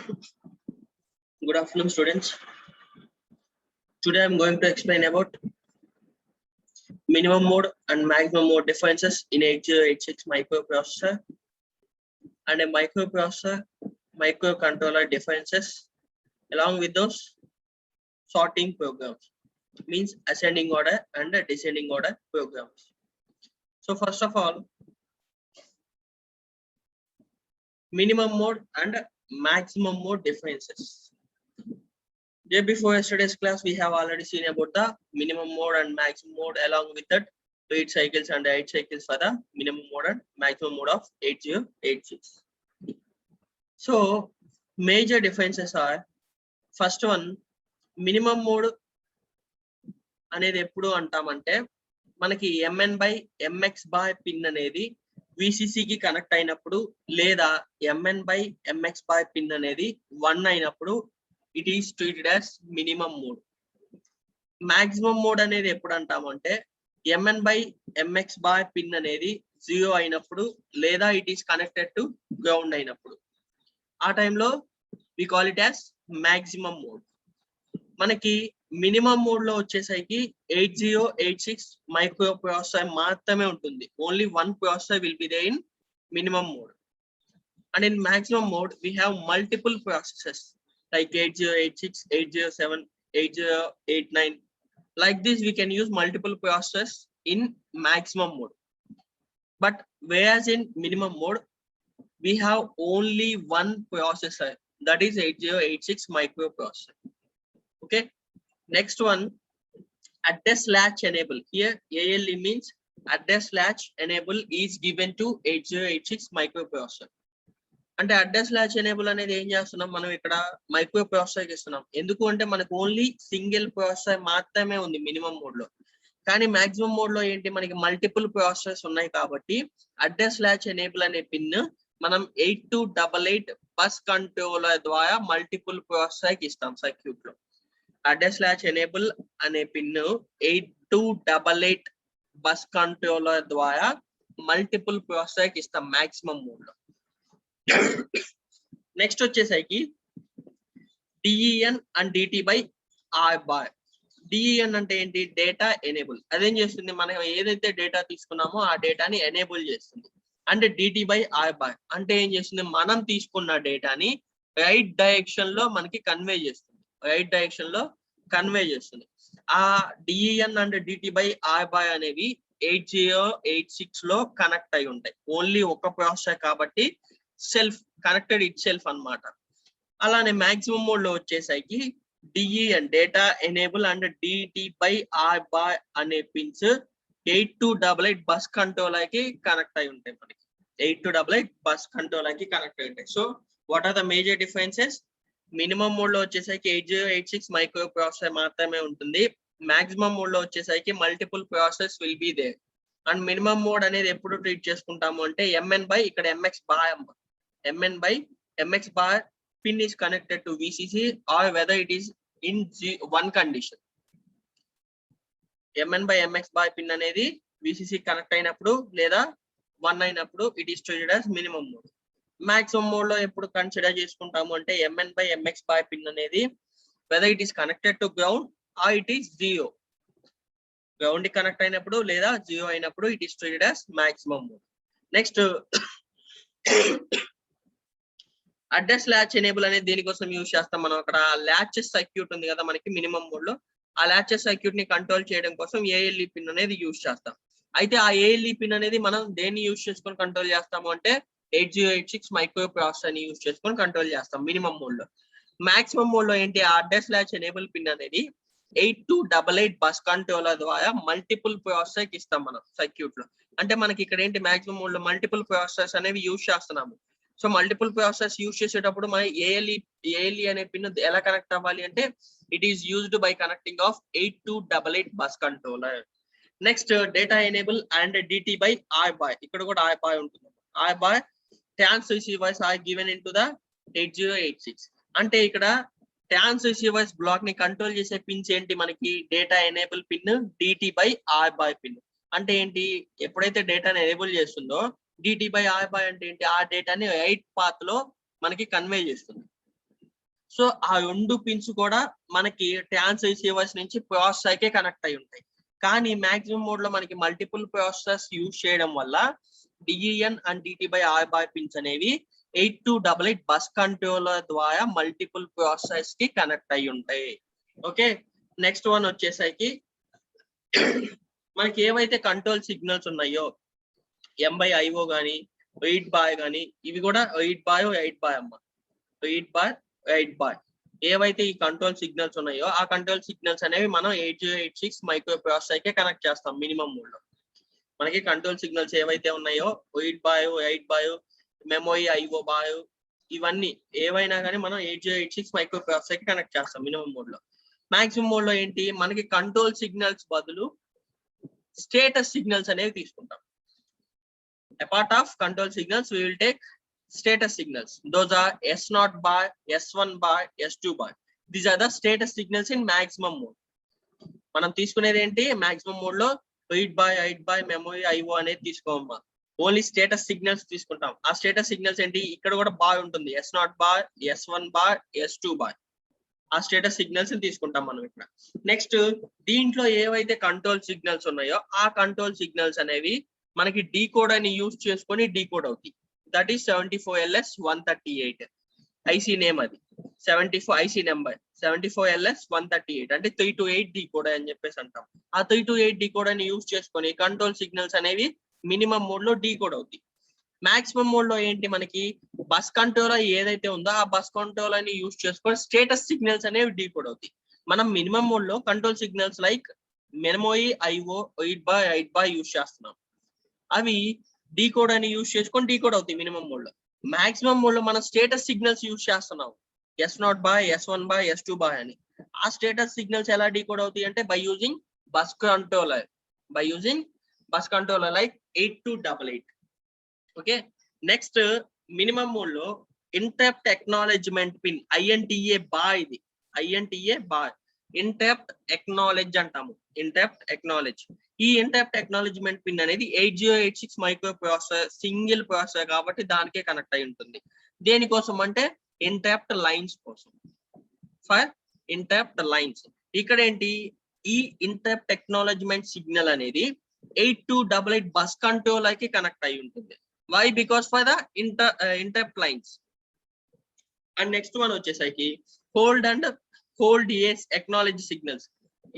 Good afternoon, students. Today I am going to explain about minimum mode and maximum mode differences in 8086 microprocessor and a microprocessor microcontroller differences along with those sorting programs, means ascending order and descending order programs. So first of all, minimum mode and maximum mode differences. Day before yesterday's class, we have already seen about the minimum mode and maximum mode, along with that 8 cycles and 8 cycles for the minimum mode and maximum mode of 8086. So major differences are, first one, minimum mode అనేది ఎప్పుడు అంటామంటే మనకి mn/mx pin అనేది VCC కి connect అయినప్పుడు లేదా mn/mx pin అనేది 1 అయినప్పుడు it is treated as minimum mode. Maximum mode అనేది ఎప్పుడు అంటామంటే mn/mx పిన్ అనేది 0 అయినప్పుడు లేదా it is connected to ground అయినప్పుడు ఆ టైంలో we call it as maximum mode. మనకి మినిమం మోడ్ లో వచ్చేసరికి 8086 మైక్రో ప్రాసెసర్ మాత్రమే ఉంటుంది. Only one processor will be there in minimum mode. And in maximum mode we have multiple processors like 8086, 807, 8089. Like this, we can use multiple processors in maximum mode. But whereas in minimum mode, we have only one processor, that is 8086 microprocessor. Okay. Next one, address latch enable. Here, ALE means address latch enable is given to 8086 microprocessor. అంటే address latch enable అనేది ఏం చేస్తున్నాం మనం ఇక్కడ micro processor కి ఇస్తున్నాం. ఎందుకు అంటే మనకు ఓన్లీ సింగిల్ ప్రాసెసర్ మాత్రమే ఉంది మినిమం మోడ్ లో. కానీ మాక్సిమం మోడ్ లో ఏంటి, మనకి మల్టిపుల్ ప్రాసెసర్స్ ఉన్నాయి కాబట్టి అడ్రస్ లాచ్ ఎనేబుల్ అనే పిన్ మనం 8288 బస్ కంట్రోలర్ ద్వారా మల్టిపుల్ ప్రాసెసర్ కి ఇస్తాం సర్క్యూట్ లో. అడ్రస్ లాచ్ ఎనేబుల్ అనే పిన్ 8288 బస్ కంట్రోలర్ ద్వారా మల్టిపుల్ ప్రాసెసర్ కి ఇస్తాం మాక్సిమం మోడ్ లో. నెక్స్ట్ వచ్చేసరికి DEN and DT/R bar. DEN అంటే ఏంటి, డేటా ఎనేబుల్. అదేం చేస్తుంది, మనం ఏదైతే డేటా తీసుకున్నామో ఆ డేటాని ఎనేబుల్ చేస్తుంది. అంటే DT/R బార్ అంటే ఏం చేస్తుంది, మనం తీసుకున్న డేటాని రైట్ డైరెక్షన్ లో మనకి కన్వే చేస్తుంది. ఆ DEN అండ్ DT/R బార్ అనేవి 8086 లో కనెక్ట్ అయి ఉంటాయి. ఓన్లీ ఒక ప్రాసెసర్ కాబట్టి సెల్ఫ్ కనెక్టెడ్ ఇట్ సెల్ఫ్ అన్నమాట. అలానే మాక్సిమం మోడ్ లో వచ్చేసరికి DEN data enable and DT/R bar అనే పిన్స్ 8288 బస్ కంట్రోలర్ కి కనెక్ట్ అయి ఉంటాయి. మనకి 8288 బస్ కంట్రోలర్ కి కనెక్ట్ అయి ఉంటాయి. So what are the major differences? Minimum mode లో వచ్చేసరికి 8086 మైక్రో ప్రాసెసర్ మాత్రమే ఉంటుంది. మాక్సిమం మోడ్ లో వచ్చేసరికి multiple processors will be there. And minimum mode అనేది ఎప్పుడు ట్రీట్ చేసుకుంటాము అంటే ఇక్కడ mn/mx bar pin is connected to VCC or whether it is in one condition. mn/mx bar pin అనేది VCC కనెక్ట్ అయినప్పుడు లేదా 1 అయినప్పుడు it is treated as minimum mode. maximum mode లో ఎప్పుడు కన్సిడర్ చేసుకుంటాము అంటే mn/mx bar pin అనేది whether it is connected to ground or it is 0. Ground కి కనెక్ట్ అయినప్పుడు లేదా 0 అయినప్పుడు it is treated as maximum mode. Next address latch enable అనేది దేనికోసం యూజ్ చేస్తాం మనం, అక్కడ ల్యాచెస్ సర్క్యూట్ ఉంది కదా మనకి మినిమం మోడ్ లో, ఆ ల్యాచెస్ సర్క్యూట్ ని కంట్రోల్ చేయడం కోసం ALE పిన్ అనేది యూజ్ చేస్తాం. అయితే ఆ ALE పిన్ అనేది మనం దేన్ని యూజ్ చేసుకొని కంట్రోల్ చేస్తాము అంటే 8086 మైక్రో ప్రాసెసర్ ని యూజ్ చేసుకొని కంట్రోల్ చేస్తాం మినిమం మోడ్ లో. మాక్సిమం మోడ్ లో ఏంటి, ఆ అడ్రస్ ల్యాచ్ ఎనేబుల్ పిన్ అనేది 8288 బస్ కంట్రోలర్ ద్వారా మల్టిపుల్ ప్రాసెసర్ కి ఇస్తాం మనం సర్క్యూట్ లో. అంటే మనకి ఇక్కడ ఏంటి, మాక్సిమం మోడ్ లో మల్టిపుల్ ప్రాసెసర్స్ అనేవి యూజ్ చేస్తున్నాము. సో మల్టిపుల్ ప్రాసెసర్స్ యూజ్ చేసేటప్పుడు మన ALE అనే పిన్ ఎలా కనెక్ట్ అవ్వాలి అంటే it is used by connecting of 8288 bus controller. Next data enable and DT/R bar. ఇక్కడ కూడా R బార్ ఉంటుంది. R bar trans receivers are given in to the 8086. అంటే ఇక్కడ ట్రాన్స్ రిసీవర్స్ బ్లాక్ ని కంట్రోల్ చేసే పిన్స్ ఏంటి మనకి, data enable pin, DT/R bar pin. అంటే ఏంటి, ఎప్పుడైతే డేటాని ఎనేబుల్ చేస్తుందో DT/R బార్ అంటే ఏంటి, ఆ డేటాని రైట్ పాత్ లో మనకి కన్వే చేస్తుంది. సో ఆ 2 పిన్స్ కూడా మనకి ట్రాన్స్ రిసీవర్స్ నుంచి ప్రాసెసర్ కే కనెక్ట్ అయి ఉంటాయి. కానీ మాక్సిమం మోడ్ లో మనకి మల్టిపుల్ ప్రాసెసర్స్ యూజ్ చేయడం వల్ల DEN అండ్ DT/R పిన్స్ అనేవి 8288 బస్ కంట్రోలర్ ద్వారా మల్టిపుల్ ప్రాసెసర్స్ కి కనెక్ట్ అయి ఉంటాయి. ఓకే, నెక్స్ట్ వన్ వచ్చేసరికి మనకి ఏవైతే కంట్రోల్ సిగ్నల్స్ ఉన్నాయో M/IO కానీ 8 బార్ కానీ ఇవి కూడా 8 బార్ 8 బార్ అమ్మ 8 బార్ 8 బార్ ఏవైతే ఈ కంట్రోల్ సిగ్నల్స్ ఉన్నాయో ఆ కంట్రోల్ సిగ్నల్స్ అనేవి మనం 8086 మైక్రో ప్రాసెసర్ కే కనెక్ట్ చేస్తాం మినిమం మోడ్ లో. మనకి కంట్రోల్ సిగ్నల్స్ ఏవైతే ఉన్నాయో 8 bar 8 bar memory IO bar ఇవన్నీ ఏవైనా కానీ మనం 8086 మైక్రో ప్రాసెసర్ కి కనెక్ట్ చేస్తాం మినిమం మోడ్ లో. మాక్సిమం మోడ్ లో ఏంటి మనకి కంట్రోల్ సిగ్నల్స్ బదులు స్టేటస్ సిగ్నల్స్ అనేవి తీసుకుంటాం. A part of control signals we will take status signals. Those are S0 bar, S1 bar, S2 bar. These are the status signals in maximum mode. మనం తీసుకునేది ఏంటి maximum mode లో 8 bar 8 bar memory IO అనేది తీసుకోమా, only status signals తీసుకుంటాం. ఆ status signals ఏంటి ఇక్కడ కూడా బార్ ఉంటుంది S0 bar, S1 bar, S2 bar. ఆ స్టేటస్ సిగ్నల్స్ తీసుకుంటాం మనం ఇక్కడ. నెక్స్ట్ దీంట్లో ఏవైతే కంట్రోల్ సిగ్నల్స్ ఉన్నాయో ఆ కంట్రోల్ సిగ్నల్స్ అనేవి మనకి డీకోడ్ అని యూజ్ చేసుకొని డీకోడ్ అవుతాయి. That is 74LS138 IC name, అది 74 ఐసీ నెంబర్ 74LS138 అంటే 3 to 8 డీకోడ్ అని చెప్పేసి అంటాం. ఆ 3 to 8 డీకోడ్ అని యూజ్ చేసుకొని కంట్రోల్ సిగ్నల్స్ అనేవి మినిమం మోడ్ లో డీకోడ్ అవుతాయి. మాక్సిమం మోడ్ లో ఏంటి మనకి బస్ కంట్రోలర్ ఏదైతే ఉందో ఆ బస్ కంట్రోలర్ ని యూజ్ చేసుకొని స్టేటస్ సిగ్నల్స్ అనేవి డీకోడ్ అవుతాయి. మనం మినిమం మోడ్ లో control signals like memory IO 8 bar 8 bar use చేస్తున్నాం. అవి డీకోడ్ అని యూజ్ చేసుకొని డీకోడ్ అవుతాయి మినిమం మోడ్ లో. మాక్సిమం మోడ్ లో మనం స్టేటస్ సిగ్నల్స్ యూజ్ చేస్తున్నాం S0 bar, S1 bar, S2 bar అని. ఆ స్టేటస్ సిగ్నల్స్ ఎలా డీకోడ్ అవుతాయి అంటే by using bus controller like 8288. Okay, next minimum mode లో interrupt acknowledgement pin INTA bar, ఇది INTA బార్ ఇంటరప్ట్ ఎక్నాలెడ్జ్ అంటాము. ఇంటరప్ట్ ఎక్నాలెడ్జ్, ఈ ఇంటరప్ట్ ఎక్నాలెడ్జ్మెంట్ పిన్ అనేది 8086 మైక్రో ప్రాసెసర్ సింగిల్ ప్రాసెసర్ కాబట్టి దానికే కనెక్ట్ అయి ఉంటుంది. దేనికోసం అంటే ఇంటరప్ట్ లైన్స్ కోసం, ఫర్ ఇంటరప్ట్ లైన్స్. ఇక్కడ ఏంటి ఈ ఇంటరప్ట్ ఎక్నాలెడ్జ్మెంట్ సిగ్నల్ అనేది 8288 బస్ కంట్రోలర్ కి కనెక్ట్ అయి ఉంటుంది. Why? Because for the interrupt lines. And next one వచ్చేసరికి hold and hold acknowledge signals.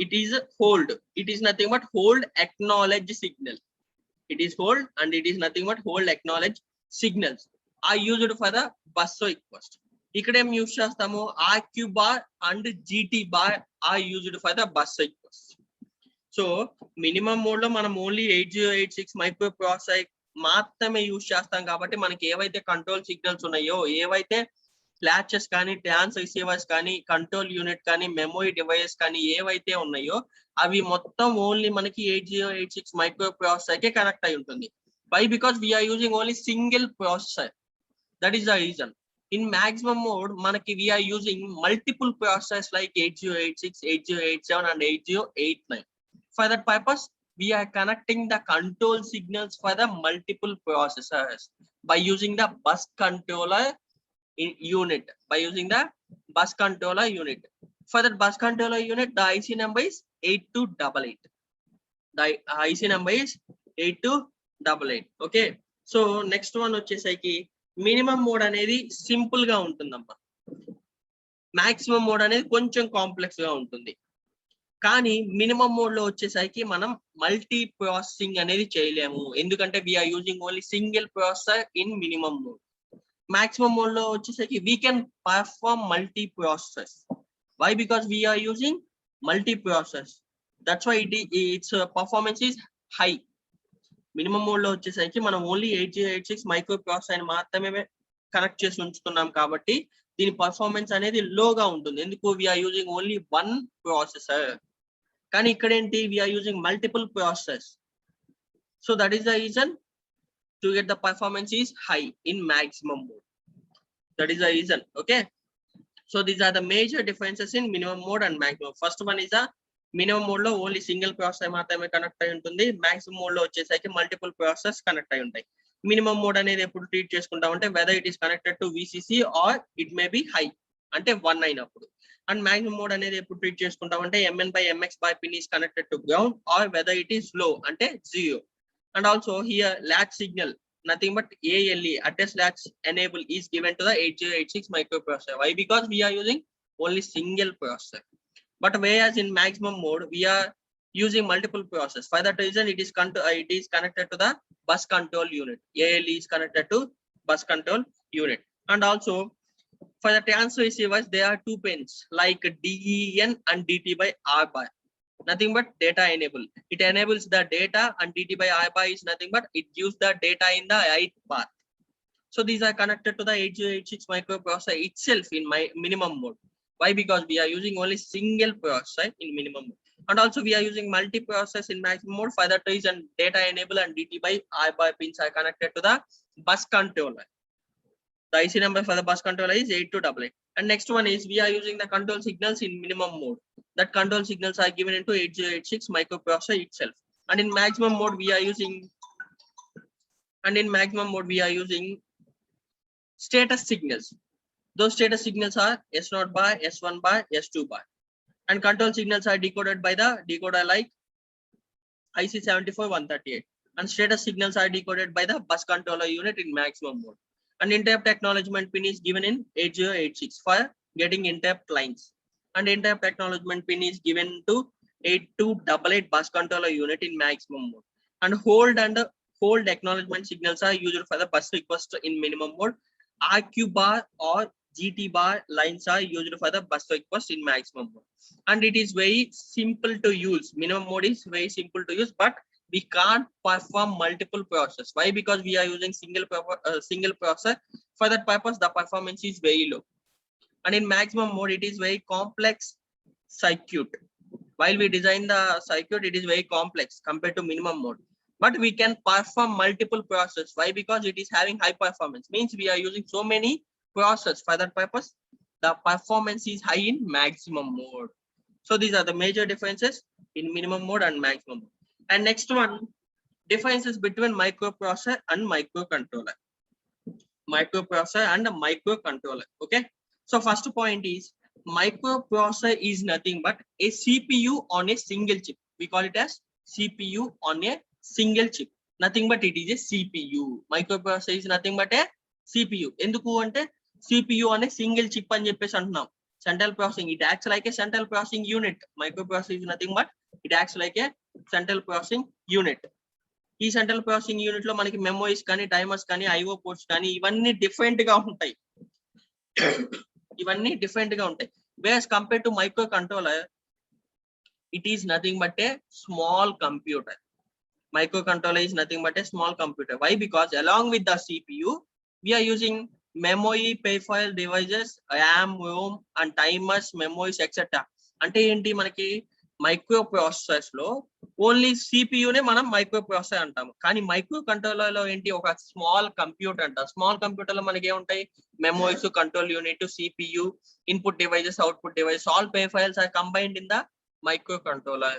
It is hold. It is nothing but hold acknowledge signal. It is hold and it is nothing but hold acknowledge signals are used for the bus request. ఇక్కడ ఏం use చేస్తాము RQ bar and GT bar are used for the bus request. So minimum mode లో మనం only 8086 microprocessor మాత్రమే use చేస్తాం కాబట్టి మనకి ఏవైతే కంట్రోల్ సిగ్నల్స్ ఉన్నాయో ఏవైతే ఫ్లాచెస్ కానీ ట్రాన్స్ రిసీవర్స్ కానీ కంట్రోల్ యూనిట్ కానీ మెమరీ డివైస్ కానీ ఏవైతే ఉన్నాయో అవి మొత్తం ఓన్లీ మనకి 8086 మైక్రో ప్రాసెసర్ కే కనెక్ట్ అయి ఉంటుంది. Why? Because we are using only single processor. That is the reason. In maximum mode మనకి we are using multiple processors like 8086, 8087 and 8089. For that purpose we are connecting the control signals for the multiple processors by using the bus controller unit. For that bus controller unit, the IC number is 8288. The IC number is 8288. Okay, so next one వచ్చేసరికి minimum mode అనేది simple గా ఉంటుందమ్మా. Maximum mode అనేది కొంచెం complex గా ఉంటుంది. కానీ minimum mode లో వచ్చేసరికి మనం మల్టీ ప్రాసెసింగ్ అనేది చేయలేము, ఎందుకంటే we're using only single processor in minimum mode. Maximum mode లో వచ్చేసరికి we can perform multi processors. Why? Because we are using multi processors. That's why its performance is high. Minimum mode లో వచ్చేసరికి మనం only 8086 microprocessor మాత్రమే connect చేసి ఉంచుతున్నాం కాబట్టి దీని పర్ఫార్మెన్స్ అనేది లోగా ఉంటుంది. ఎందుకు? We're using only one processor. కానీ ఇక్కడ ఏంటి we're using multiple processors. So that is the reason to get the performance is high in maximum mode. That is the reason. Okay, so these are the major differences in minimum mode and maximum. First one is a minimum mode lo only single processor మాత్రమే connect అయి ఉంటుంది. maximum mode లో వచ్చేసరికి multiple processors connect అయి ఉంటాయి. Minimum mode అనేది ఎప్పుడు treat చేసుకుంటాం అంటే whether it is connected to VCC or it may be high అంటే 1 అయినప్పుడు. అండ్ మాక్సిమం మోడ్ అనేది ఎప్పుడు treat చేసుకుంటామంటే mn by mx by pin is connected to ground or whether it is low అంటే 0. And also here latch signal nothing but ALE address latch enable is given to the 8086 microprocessor. Why? Because we are using only single processor. But whereas in maximum mode we are using multiple processors. For that reason it is connected to the bus control unit. ALE is connected to bus control unit. And also for the transfer receivers there are two pins like DEN and DT by R bar. Nothing but data enable. It enables the data, and DT by R bar is nothing but it gives the data in the right path. So these are connected to the 8086 microprocessor itself in my minimum mode. Why? Because we are using only single processor in minimum mode. And also we are using multi-process in maximum mode. For that reason data enable and DT by R bar pins are connected to the bus controller. The IC number for the bus controller is 8288. And next one is we are using the control signals in minimum mode. That control signals are given into 8086 microprocessor itself. And in maximum mode we are using status signals. Those status signals are S0 bar, S1 bar, S2 bar. And control signals are decoded by the decoder like IC74138. And status signals are decoded by the bus controller unit in maximum mode. And interrupt acknowledgement pin is given in 8086 for getting interrupt lines. And interrupt acknowledgement pin is given to 8288 bus controller unit in maximum mode. And hold acknowledgement signals are used for the bus request in minimum mode. RQ bar or GT bar lines are used for the bus request in maximum mode. And it is very simple to use. Minimum mode is very simple to use, but we can't perform multiple processes. Why? Because we are using single processor. For that purpose the performance is very low. And in maximum mode it is very complex circuit. While we design the circuit it is very complex compared to minimum mode, but we can perform multiple processes. Why? Because it is having high performance, means we are using so many processes. For that purpose the performance is high in maximum mode. So these are the major differences in minimum mode and maximum mode. And next one, differences between microprocessor and microcontroller. Okay, so first point is microprocessor is nothing but a CPU on a single chip. We call it as CPU on a single chip. Nothing but it is a CPU. Microprocessor is nothing but a CPU. Enduku ante CPU on a single chip అని చెప్పేసి అంటున్నాం. Central processing, it acts like a central processing unit. Microprocessor is nothing but it acts like a central processing unit. ఈ central processing unit లో మనకి memories కానీ timers కానీ IO ports కానీ ఇవన్నీ డిఫరెంట్ గా ఉంటాయి. Whereas compare to micro controller it is nothing but a small computer. Micro controller is nothing but a small computer. Why? Because along with the CPU we are using memory, peripheral devices, RAM, ROM and timers, memories etc. అంటే ఏంటి, మనకి micro processors లో only CPU నే మనం micro processor అంటాము. కానీ micro controller లో ఏంటి, ఒక స్మాల్ కంప్యూటర్ అంట. స్మాల్ కంప్యూటర్ లో మనకి ఏముంటాయి, memories, control unit, CPU, input devices, output devices, all peripherals are combined in the microcontroller.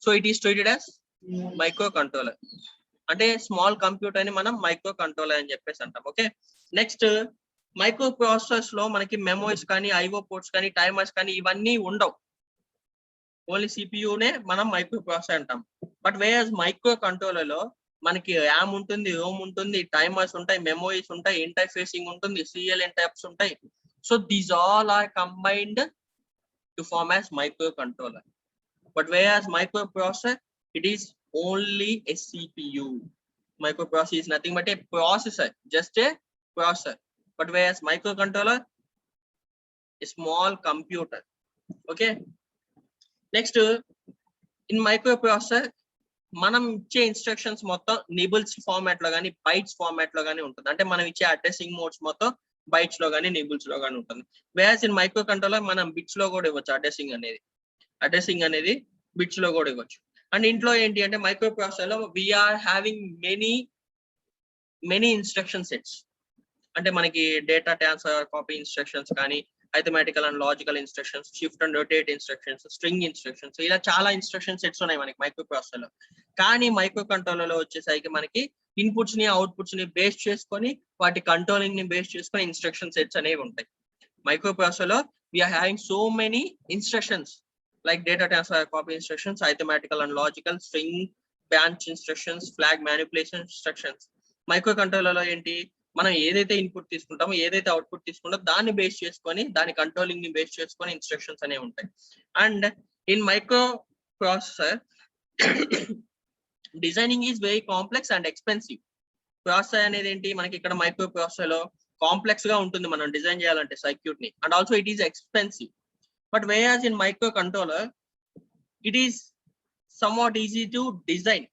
So it is treated as micro controller. అంటే స్మాల్ కంప్యూటర్ అని మనం మైక్రో కంట్రోలర్ అని చెప్పేసి అంటాం. ఓకే, నెక్స్ట్ మైక్రో ప్రాసెసర్స్ లో మనకి మెమోరీస్ కానీ IO ports కానీ టైమర్స్ కానీ ఇవన్నీ ఉండవు. ఓన్లీ సిపియునే మనం మైక్రో ప్రాసెసర్ అంటాం. బట్ వేర్ మైక్రో కంట్రోలర్ లో మనకి ర్యామ్ ఉంటుంది, రోమ్ ఉంటుంది, టైమర్స్ ఉంటాయి, మెమోరీస్ ఉంటాయి, ఇంటర్ఫేసింగ్ ఉంటుంది, సిఎల్ ఇంటరప్ట్స్ ఉంటాయి. So these all are combined to form as microcontroller. But where microprocessor it is only a CPU. Microprocessor is nothing but a processor, just a processor. But whereas microcontroller, a small computer. Okay, next in microprocessor మనం ఇచ్చే instructions మొత్తం nibbles format లో కానీ bytes format లో కానీ ఉంటుంది. అంటే మనం ఇచ్చే అడ్రసింగ్ మోడ్స్ మొత్తం బైట్స్ లో కానీ నిబుల్స్ లో కానీ ఉంటుంది. వేర్ ఇన్ మైక్రో కంట్రోలర్ మనం బిట్స్ లో కూడా ఇవ్వచ్చు. అడ్రసింగ్ అనేది బిట్స్ లో కూడా ఇవ్వచ్చు. అండ్ ఇంట్లో ఏంటి అంటే మైక్రో ప్రాసెసర్ లో we are having many instruction sets. అంటే మనకి డేటా ట్రాన్స్ఫర్ కాపీ ఇన్స్ట్రక్షన్స్ కానీ, arithmetical and logical instructions, shift and rotate instructions, string instructions, ఇలా చాలా ఇన్స్ట్రక్షన్ సెట్స్ ఉన్నాయి మనకి మైక్రో ప్రాసెసర్ లో. కానీ మైక్రో కంట్రోలర్ లో వచ్చేసరికి మనకి ఇన్పుట్స్ ని అవుట్పుట్స్ ని బేస్ చేసుకొని, వాటి కంట్రోలింగ్ ని బేస్ చేసుకొని ఇన్స్ట్రక్షన్ సెట్స్ అనేవి ఉంటాయి. Microprocessor lo we are having so many instructions like data transfer copy instructions, arithmetical and logical, string branch instructions, flag manipulation instructions. Microcontroller లో ఏంటి, మనం ఏదైతే ఇన్పుట్ తీసుకుంటామో ఏదైతే అవుట్పుట్ తీసుకుంటామో దాన్ని బేస్ చేసుకొని దాని కంట్రోలింగ్ ని బేస్ చేసుకొని ఇన్స్ట్రక్షన్స్ అనేవి ఉంటాయి. And in micro processor designing is very complex and expensive. Processor అనేది ఏంటి, మనకి ఇక్కడ మైక్రో ప్రాసెసర్ లో కాంప్లెక్స్ గా ఉంటుంది మనం డిజైన్ చేయాలంటే సర్క్యూట్ ని, and also it is expensive. But whereas in microcontroller it is somewhat easy to design,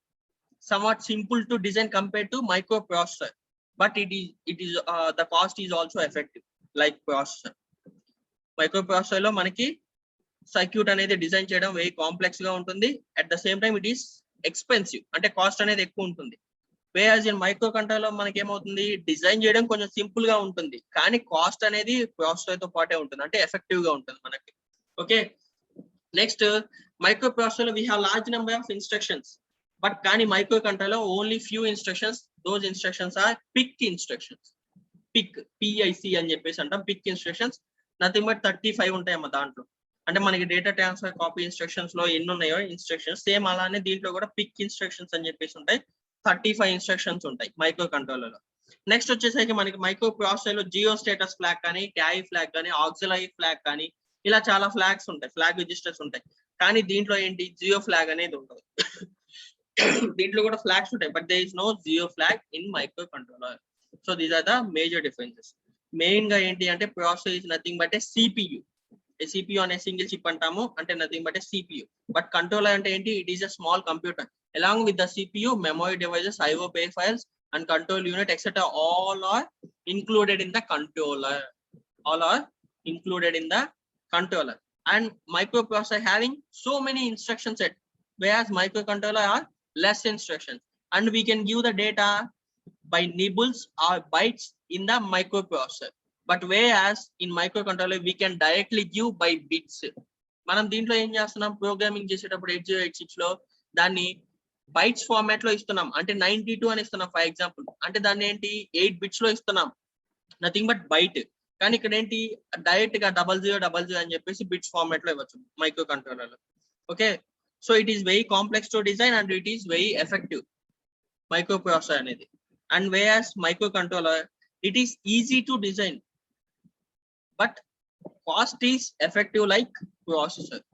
somewhat simple to design compared to microprocessor, but it is the cost is also effective like processor. Microprocessor లో మనకి circuit అనేది design చేయడం very complex గా ఉంటుంది, at the same time it is expensive, అంటే cost అనేది ఎక్కువ ఉంటుంది. whereas in microcontroller మనకి ఏమవుతుంది, డిజైన్ చేయడం కొంచెం సింపుల్ గా ఉంటుంది కానీ కాస్ట్ అనేది ప్రాసెసర్ తో పాటే ఉంటుంది, అంటే ఎఫెక్టివ్ గా ఉంటుంది మనకి. Okay, next microprocessor we have large number of instructions, but కానీ microcontroller only few instructions. those instructions are pick instructions. Pick PIC అని చెప్పేసి అంటాం, పిక్ ఇన్స్ట్రక్షన్స్. నథింగ్ బట్ 35 ఉంటాయమ్మా దాంట్లో. అంటే మనకి డేటా ట్రాన్స్ఫర్ కాపీ ఇన్స్ట్రక్షన్స్ లో ఎన్ని ఉన్నాయో ఇన్స్ట్రక్షన్స్, సేమ్ అలానే దీంట్లో కూడా పిక్ ఇన్స్ట్రక్షన్స్ అని చెప్పేసి ఉంటాయి. 35 ఇన్స్ట్రక్షన్స్ ఉంటాయి మైక్రో కంట్రోలర్ లో. నెక్స్ట్ వచ్చేసరికి మనకి మైక్రో ప్రాసెసర్ లో జియో స్టేటస్ ఫ్లాగ్ కానీ, క్యారీ ఫ్లాగ్ కానీ, ఆక్సిలరీ ఫ్లాగ్ కానీ, ఇలా చాలా ఫ్లాగ్స్ ఉంటాయి, ఫ్లాగ్ రిజిస్టర్స్ ఉంటాయి. కానీ దీంట్లో ఏంటి, జియో ఫ్లాగ్ అనేది ఉంటుంది. దీంట్లో కూడా ఫ్లాగ్స్ ఉంటాయి, but there is no zero flag in microcontroller. So these are the major differences. Main గా ఏంటి అంటే processor is nothing but a CPU. CPU అనే సింగిల్ చిప్ అంటాము, అంటే nothing but a CPU. But controller అంటే ఏంటి, it is a small computer. Along with the CPU, memory devices, IO peripherals, and control unit, etc., all are included in the controller. All are included in the controller. And microprocessor having so many instruction set, whereas microcontroller are less instructions, and we can give the data by nibbles or bytes in the microprocessor. But whereas in microcontroller we can directly give by bits. మనం దీంట్లో ఏం చేస్తున్నాం, programming చేసేటప్పుడు 8086 లో దాన్ని bytes format లో ఇస్తున్నాం, అంటే 92 అని ఇస్తున్నాం ఫర్ ఎగ్జాంపుల్, అంటే దాన్ని ఏంటి 8 బిట్స్ లో ఇస్తున్నాం, నథింగ్ బట్ బైట్. కానీ ఇక్కడ ఏంటి డైరెక్ట్ గా 0000 అని చెప్పేసి బిట్స్ ఫార్మాట్ లో ఇవ్వచ్చు మైక్రో కంట్రోలర్ లో. Okay, so it is very complex to design and it is very effective micro processor అనేది. And whereas micro controller it is easy to design but cost is effective like processor,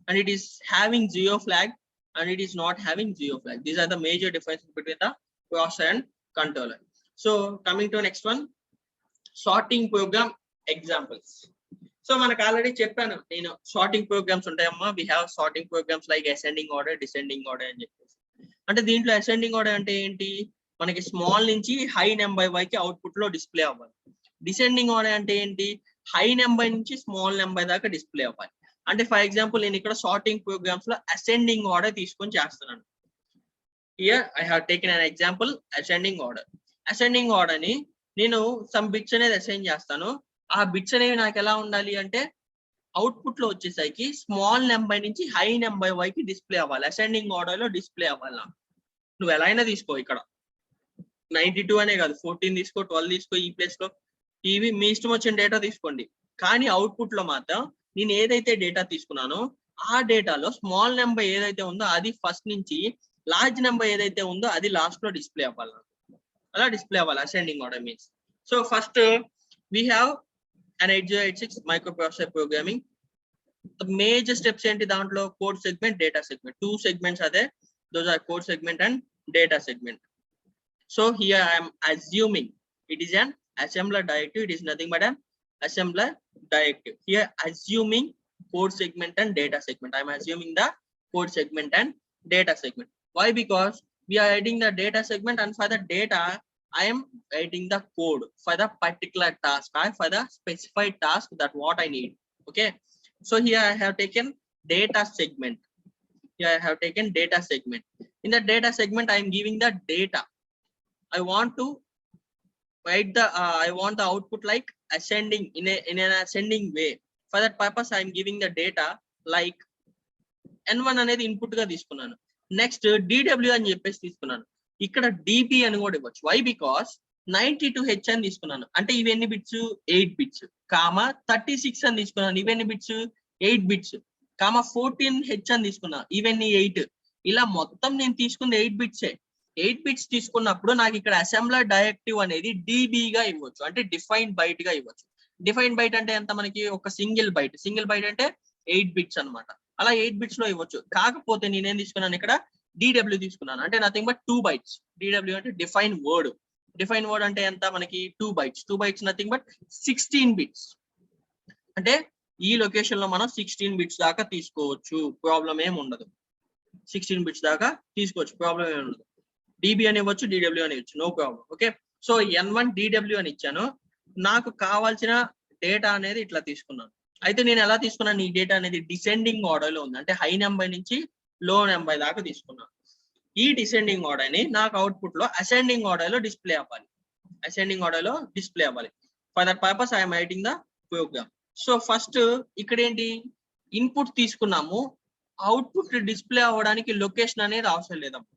and it is having geo flag and it is not having geo flag. These are the major differences between the processor and controller. So coming to next one, sorting program examples. So మనకు already చెప్పాను నేను, sorting programs ఉంటాయమ్మా. we have sorting programs like ascending order, descending order అని చెప్పేసి. అంటే దీంట్లో ascending order అంటే ఏంటి, మనకి స్మాల్ నుంచి హై నెంబర్ వరకు అవుట్పుట్ లో డిస్ప్లే అవ్వాలి. డిసెండింగ్ ఆర్డర్ అంటే ఏంటి, హై నెంబర్ నుంచి స్మాల్ నెంబర్ దాకా డిస్ప్లే అవ్వాలి. అంటే ఫర్ ఎగ్జాంపుల్ నేను ఇక్కడ సార్టింగ్ ప్రోగ్రామ్స్ లో అసెండింగ్ ఆర్డర్ తీసుకొని చేస్తున్నాను. Here I have taken an example ascending order. Ascending order ని నేను సమ్ బిట్స్ అనేది అసైన్ చేస్తాను. ఆ బిట్స్ అనేవి నాకు ఎలా ఉండాలి అంటే అవుట్పుట్ లో వచ్చేసరికి స్మాల్ నెంబర్ నుంచి హై నెంబర్ వరకు డిస్ప్లే అవ్వాలి, అసెండింగ్ ఆర్డర్ లో డిస్ప్లే అవ్వాలి. నువ్వు ఎలా అయినా తీసుకో, ఇక్కడ 92 అనే కాదు, 14 తీసుకో, 12 తీసుకో, ఈ ప్లేస్ లో ఇవి మీ ఇష్టం వచ్చిన డేటా తీసుకోండి. కానీ అవుట్పుట్ లో మాత్రం నేను ఏదైతే డేటా తీసుకున్నానో ఆ డేటాలో స్మాల్ నెంబర్ ఏదైతే ఉందో అది ఫస్ట్ నుంచి, లార్జ్ నెంబర్ ఏదైతే ఉందో అది లాస్ట్ లో డిస్ప్లే అవ్వాలి. అలా డిస్ప్లే అవ్వాలి ascending order means. So first we have an 8086 micro processor programming. Major steps ఏంటి దాంట్లో, code segment, data segment. 2 segments are there. Those are code segment and data segment. So here I am assuming it is an assembler directive. It is nothing but an assembler directive. Here assuming code segment and data segment. I am assuming the code segment and data segment. Why? Because we are writing the data segment, and for the data I am writing the code for the particular task or for the specified task that what I need. Okay, so here I have taken data segment. Here I have taken data segment. In the data segment I am giving the data. I want to write the I want the output like ascending in an ascending way. For that purpose I am giving the data like n1 అనేది input గా తీసుకున్నాను. Next dw అని చెప్పేసి తీసుకున్నాను. ఇక్కడ dp అని కూడా ఇవ్వచ్చు. Why? Because 92H అని తీసుకున్నాను, అంటే ఇవి ఎన్ని బిట్స్ 8 బిట్స్, కామా 36 అని తీసుకున్నాను, ఇవన్నీ బిట్స్ 8 బిట్స్, కామా 14H అని తీసుకున్నా, ఇవన్నీ 8. ఇలా మొత్తం నేను తీసుకుంది 8 బిట్సే. 8 బిట్స్ తీసుకున్నప్పుడు నాకు ఇక్కడ అసెంబ్లర్ డైరెక్టివ్ అనేది డిబి గా ఇవ్వచ్చు, అంటే డిఫైన్డ్ బైట్ గా ఇవ్వచ్చు. డిఫైన్డ్ బైట్ అంటే ఎంత మనకి, ఒక సింగిల్ బైట్ అంటే 8 బిట్స్ అన్నమాట. అలా 8 బిట్స్ లో ఇవ్వచ్చు. కాకపోతే నేనేం తీసుకున్నాను ఇక్కడ DW తీసుకున్నాను, అంటే నథింగ్ బట్ 2 బైట్స్. DW అంటే డిఫైన్ వర్డ్ అంటే ఎంత మనకి 2 bytes. 2 bytes nothing but 16 bits. అంటే ఈ లొకేషన్ లో మనం 16 బిట్స్ దాకా తీసుకోవచ్చు, ప్రాబ్లం ఏమి ఉండదు. 16 బిట్స్ దాకా తీసుకోవచ్చు, ప్రాబ్లం ఏమి ఉండదు. DB అని ఇవ్వచ్చు, DW అని ఇవ్వచ్చు, no problem. Okay, so N1 DW అని ఇచ్చాను. నాకు కావాల్సిన డేటా అనేది ఇట్లా తీసుకున్నాను. అయితే నేను ఎలా తీసుకున్నాను, ఈ డేటా అనేది డిసెండింగ్ ఆర్డర్ లో ఉంది, అంటే హై నెంబర్ నుంచి లో నెంబర్ దాకా తీసుకున్నాను. ఈ డిసెండింగ్ ఆర్డర్ ని నాకు అవుట్పుట్ లో అసెండింగ్ ఆర్డర్ లో డిస్ప్లే అవ్వాలి. For that purpose I'm writing the program. So first ఇక్కడ ఏంటి, ఇన్పుట్ తీసుకున్నాము, అవుట్పుట్ డిస్ప్లే అవ్వడానికి లొకేషన్ అనేది అవసరం లేదమ్మా.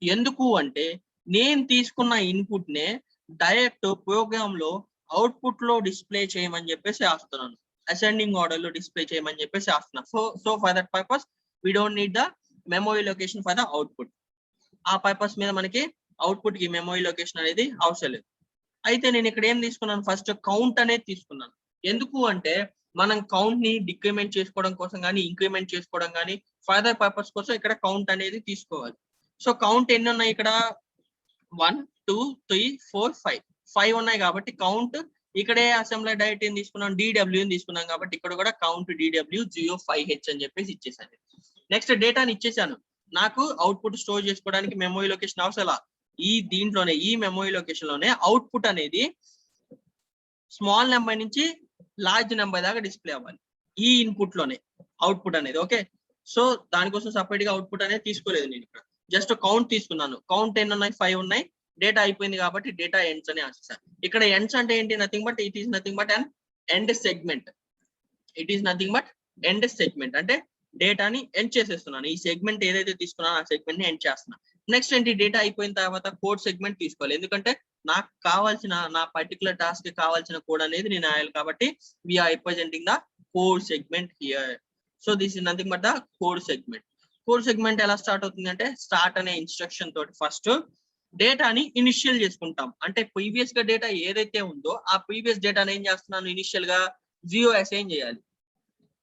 ఎందుకు అంటే నేను తీసుకున్న ఇన్పుట్ నే డైరెక్ట్ ప్రోగ్రామ్ లో అవుట్పుట్ లో డిస్ప్లే చేయమని చెప్పేసి రాస్తున్నాను, అసెండింగ్ ఆర్డర్ లో డిస్ప్లే చేయమని చెప్పేసి రాస్తున్నాను. So for that purpose we don't need the memory location for the output. ఆ పర్పస్ మీద మనకి అవుట్పుట్ కి మెమరీ లొకేషన్ అనేది అవసరం లేదు. అయితే నేను ఇక్కడ ఏం తీసుకున్నాను, ఫస్ట్ కౌంట్ అనేది తీసుకున్నాను. ఎందుకు అంటే మనం కౌంట్ ని డిక్రిమెంట్ చేసుకోవడం కోసం కానీ ఇంక్రిమెంట్ చేసుకోవడం కానీ ఫర్దర్ పర్పస్ కోసం ఇక్కడ కౌంట్ అనేది తీసుకోవాలి. సో కౌంట్ ఎన్ని ఉన్నాయి ఇక్కడ, 1 2 3 4 5 ఉన్నాయి కాబట్టి కౌంట్ ఇక్కడే అసెంబ్లర్ డైరెక్ట్ ఏం తీసుకున్నాం, DW తీసుకున్నాం కాబట్టి ఇక్కడ కూడా కౌంట్ DW 05H అని చెప్పేసి ఇచ్చేసాను. నెక్స్ట్ డేటాని ఇచ్చేసాను. నాకు అవుట్పుట్ స్టోర్ చేసుకోవడానికి మెమరీ లొకేషన్ అవసరం. దీంట్లోనే ఈ మెమరీ లొకేషన్ లోనే అవుట్పుట్ అనేది స్మాల్ నెంబర్ నుంచి లార్జ్ నెంబర్ దాకా డిస్ప్లే అవ్వాలి. ఈ ఇన్పుట్ లోనే అవుట్పుట్ అనేది. ఓకే, సో దానికోసం సపరేట్ గా అవుట్పుట్ అనేది తీసుకోలేదు నేను ఇక్కడ, జస్ట్ కౌంట్ తీసుకున్నాను. కౌంట్ ఎన్ని ఉన్నాయి, 5 ఉన్నాయి. డేటా అయిపోయింది కాబట్టి డేటా ఎండ్స్ అని ఆన్సర్. ఇక్కడ ఎండ్స్ అంటే ఏంటి, nothing but it is nothing but an end segment. అంటే డేటాని ఎండ్ చేసేస్తున్నాను. ఈ సెగ్మెంట్ ఏదైతే తీసుకున్నానో ఆ సెగ్మెంట్ ని ఎండ్ చేస్తున్నాను. నెక్స్ట్ ఏంటి, డేటా అయిపోయిన తర్వాత కోడ్ సెగ్మెంట్ తీసుకోవాలి, ఎందుకంటే నాకు కావాల్సిన నా పర్టికులర్ టాస్క్ కి కావాల్సిన కోడ్ అనేది నేను రాయాలి కాబట్టి we're representing the code segment here. So this is nothing but the code segment. Code segment ఎలా స్టార్ట్ అవుతుంది అంటే స్టార్ట్ అనే ఇన్స్ట్రక్షన్ తోటి ఫస్ట్ డేటాని ఇనిషియల్ చేసుకుంటాం. అంటే ప్రీవియస్ గా డేటా ఏదైతే ఉందో ఆ ప్రీవియస్ డేటాని ఏం చేస్తున్నాను, ఇనిషియల్ గా 0 అసైన్ చేయాలి.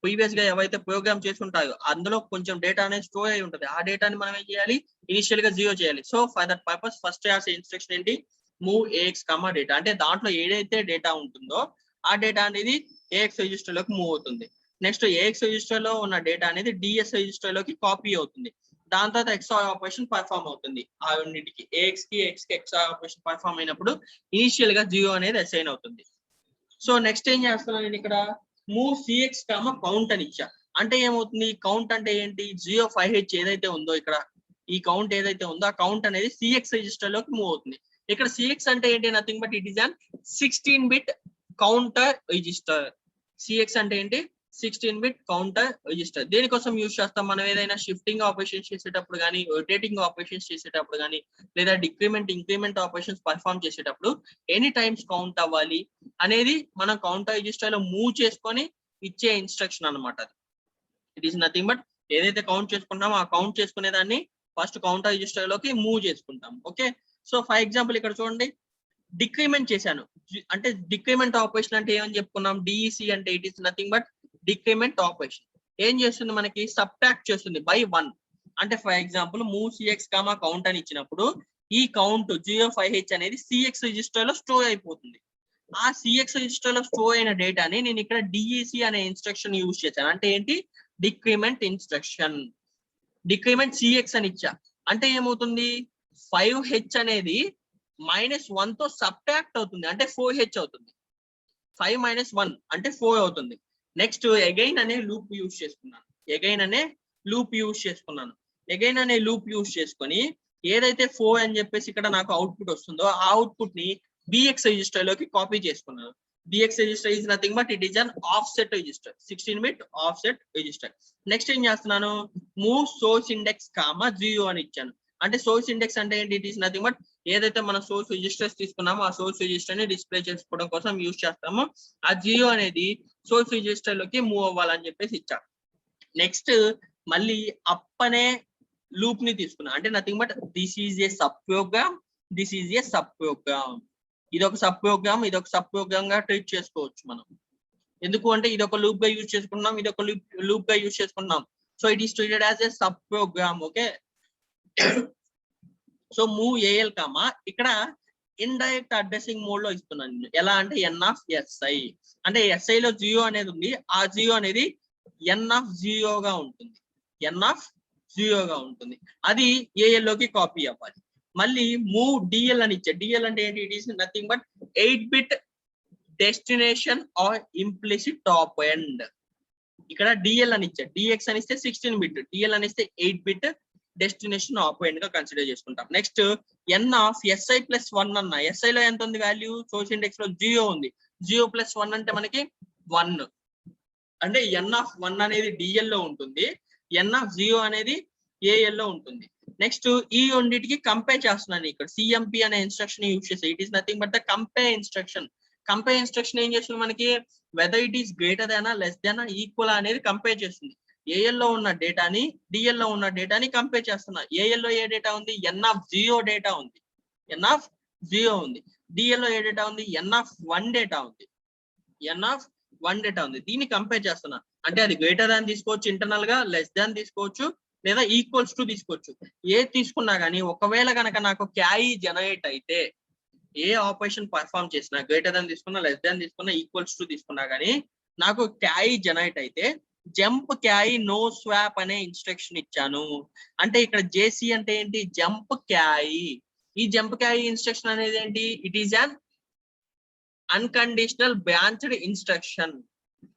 ప్రీవియస్ గా ఏవైతే ప్రోగ్రామ్ చేసి ఉంటాయో అందులో కొంచెం డేటా అనేది స్టోర్ అయి ఉంటుంది, ఆ డేటాని మనం ఏం చేయాలి, ఇనిషియల్ గా 0 చేయాలి. So for that purpose first రాసే ఇన్స్ట్రక్షన్ ఏంటి, మూవ్ AX, డేటా. అంటే దాంట్లో ఏదైతే డేటా ఉంటుందో ఆ డేటా అనేది AX రిజిస్టర్ లోకి మూవ్ అవుతుంది. నెక్స్ట్ AX రిజిస్టర్ లో ఉన్న డేటా అనేది DS రిజిస్టర్ లోకి కాపీ అవుతుంది. దాని తర్వాత XOR ఆపరేషన్ పర్ఫామ్ అవుతుంది. ఆ రెండింటికి AX కి XOR ఆపరేషన్ పర్ఫామ్ అయినప్పుడు ఇనిషియల్ గా 0 అనేది అసైన్ అవుతుంది. సో నెక్స్ట్ ఏం చేస్తున్నాను నేను ఇక్కడ, మూవ్ CX, కౌంట్ అని ఇచ్చా. అంటే ఏమవుతుంది, కౌంట్ అంటే ఏంటి, 05H ఏదైతే ఉందో ఇక్కడ ఈ కౌంట్ ఏదైతే ఉందో ఆ కౌంట్ అనేది CX రిజిస్టర్ లోకి మూవ్ అవుతుంది. ఇక్కడ CX అంటే ఏంటి, nothing but it is an 16-bit counter register. CX అంటే ఏంటి, 16-bit కౌంటర్ రిజిస్టర్. దేనికోసం యూజ్ చేస్తాం, మనం ఏదైనా షిఫ్టింగ్ ఆపరేషన్స్ చేసేటప్పుడు కానీ, రొటేటింగ్ ఆపరేషన్స్ చేసేటప్పుడు కానీ, లేదా డిక్రిమెంట్ ఇంక్రిమెంట్ ఆపరేషన్స్ పర్ఫామ్ చేసేటప్పుడు ఎనీ టైమ్స్ కౌంట్ అవ్వాలి అనేది మనం కౌంటర్ రిజిస్టర్ లో మూవ్ చేసుకొని ఇచ్చే ఇన్స్ట్రక్షన్ అనమాట. ఇట్ ఈస్ నథింగ్ బట్ ఏదైతే కౌంట్ చేసుకుంటామో ఆ కౌంట్ చేసుకునే దాన్ని ఫస్ట్ కౌంటర్ రిజిస్టర్ లోకి మూవ్ చేసుకుంటాం. ఓకే, సో ఫర్ ఎగ్జాంపుల్ ఇక్కడ చూడండి, డిక్రిమెంట్ చేశాను. అంటే డిక్రిమెంట్ ఆపరేషన్ అంటే ఏమని చెప్పుకున్నాం, DEC అంటే it is nothing but decrement operation. ఏం చేస్తుంది, మనకి సబ్ట్రాక్ట్ చేస్తుంది బై 1. అంటే for example move CX, count అని ఇచ్చినప్పుడు ఈ కౌంట్ 05H అనేది CX రిజిస్టర్ లో స్టోర్ అయిపోతుంది. ఆ CX రిజిస్టర్ లో స్టోర్ అయిన డేటాని నేను ఇక్కడ DEC అనే ఇన్స్ట్రక్షన్ యూజ్ చేశాను. అంటే ఏంటి, డిక్రిమెంట్ ఇన్స్ట్రక్షన్. డిక్రిమెంట్ CX అని ఇచ్చా అంటే ఏమవుతుంది, 5H అనేది -1 తో సబ్ట్రాక్ట్ అవుతుంది, అంటే 4H అవుతుంది. 5 - 1 అంటే 4 అవుతుంది. నెక్స్ట్ అగైన్ అనే లూప్ యూజ్ చేసుకున్నాను. అగైన్ అనే లూప్ యూజ్ చేసుకొని ఏదైతే 4 అని చెప్పేసి ఇక్కడ నాకు అవుట్పుట్ వస్తుందో ఆ అవుట్పుట్ ని BX రిజిస్టర్ లోకి కాపీ చేసుకున్నాను. BX register is nothing but it is an offset register, 16-bit offset register. Next ఏం చేస్తున్నాను, మూవ్ సోర్స్ ఇండెక్స్, 0 అని ఇచ్చాను. అంటే సోర్స్ ఇండెక్స్ అంటే ఏంటి? ఇట్ ఈస్ నథింగ్ బట్ ఏదైతే మనం సోర్స్ రిజిస్టర్స్ తీసుకున్నామో ఆ సోర్స్ రిజిస్టర్ ని డిస్ప్లే చేసుకోవడం కోసం యూజ్ చేస్తామో ఆ జియో అనేది సోర్స్ రిజిస్టర్ లోకి మూవ్ అవ్వాలని చెప్పేసి ఇచ్చాం. నెక్స్ట్ మళ్ళీ అప్ అనే లూప్ ని తీసుకున్నా, అంటే nothing but this is a sub program, this is a sub program. ఇది ఒక సబ్ ప్రోగ్రామ్, ఇది ఒక సబ్ ప్రోగ్రామ్ గా ట్రీట్ చేసుకోవచ్చు మనం. ఎందుకు అంటే ఇది ఒక లూప్ గా యూజ్ చేసుకుంటున్నాం, ఇది ఒక లూప్ గా యూజ్ చేసుకుంటున్నాం. So it is treated as a sub program. Okay, so move AL comma ఇక్కడ ఇండైరెక్ట్ అడ్రసింగ్ మోడ్ లో ఇస్తున్నాను. ఎలా అంటే ఎన్ ఆఫ్ ఎస్ఐ, అంటే ఎస్ఐ లో జియో అనేది ఉంది, ఆ జియో అనేది ఎన్ ఆఫ్ జియోగా ఉంటుంది, ఎన్ ఆఫ్ జియోగా ఉంటుంది. అది ఏఎల్ లోకి కాపీ అవ్వాలి. మళ్ళీ మూవ్ డిఎల్ అని ఇచ్చే, డిఎల్ అంటే ఏంటి? It is nothing but 8-bit destination or implicit top end. ఇక్కడ డిఎల్ అని ఇచ్చే, డిఎక్స్ అని ఇస్తే 16-bit, డిఎల్ అని ఇస్తే 8-bit డెస్టినేషన్ ఆప్ ఎండ్ గా కన్సిడర్ చేసుకుంటాం. Next N of SI plus 1 అన్న, ఎస్ఐ లో ఎంత ఉంది వాల్యూ? సోర్స్ ఇండెక్స్ లో 0 ఉంది, 0 + 1 అంటే మనకి 1, అంటే ఎన్ ఆఫ్ 1 అనేది డిఎల్ లో ఉంటుంది, ఎన్ ఆఫ్ 0 అనేది ఏఎల్ లో ఉంటుంది. నెక్స్ట్ ఈ రెండింటికి కంపేర్ చేస్తున్నాను ఇక్కడ, సిఎంపి అనే ఇన్స్ట్రక్షన్ యూజ్ చేసి. It is nothing but the compare instruction. Compare instruction ఏం చేస్తుంది మనకి? వెదర్ ఇట్ ఈస్ గ్రేటర్ దానా లెస్ దానా ఈక్వల్ అనేది కంపేర్ చేస్తుంది. ఏఎల్ లో ఉన్న డేటాని డిఎల్ లో ఉన్న డేటాని కంపేర్ చేస్తున్నా. ఏఎల్ లో ఏ డేటా ఉంది? ఎన్ ఆఫ్ 0 డేటా ఉంది, ఎన్ ఆఫ్ 0 ఉంది. డిఎల్ లో ఏ డేటా ఉంది? ఎన్ ఆఫ్ 1 డేటా ఉంది, ఎన్ ఆఫ్ 1 డేటా ఉంది. దీన్ని కంపేర్ చేస్తున్నా, అంటే అది గ్రేటర్ దాన్ తీసుకోవచ్చు ఇంటర్నల్ గా, లెస్ దాన్ తీసుకోవచ్చు, లేదా ఈక్వల్స్ టు తీసుకోవచ్చు. ఏ తీసుకున్నా కానీ ఒకవేళ కనుక నాకు క్యారీ జనరేట్ అయితే, ఏ ఆపరేషన్ పర్ఫామ్ చేసినా, గ్రేటర్ దాన్ తీసుకున్నా, లెస్ దాన్ తీసుకున్నా, ఈక్వల్స్ టు తీసుకున్నా కానీ నాకు క్యారీ జనరేట్ అయితే జంప్ క్యారీ నో స్వాప్ అనే ఇన్స్ట్రక్షన్ ఇచ్చాను. అంటే ఇక్కడ జేసీ అంటే ఏంటి? Jump carry. ఈ జంప్ క్యారీ ఇన్స్ట్రక్షన్ అనేది ఏంటి? It is an unconditional branched instruction.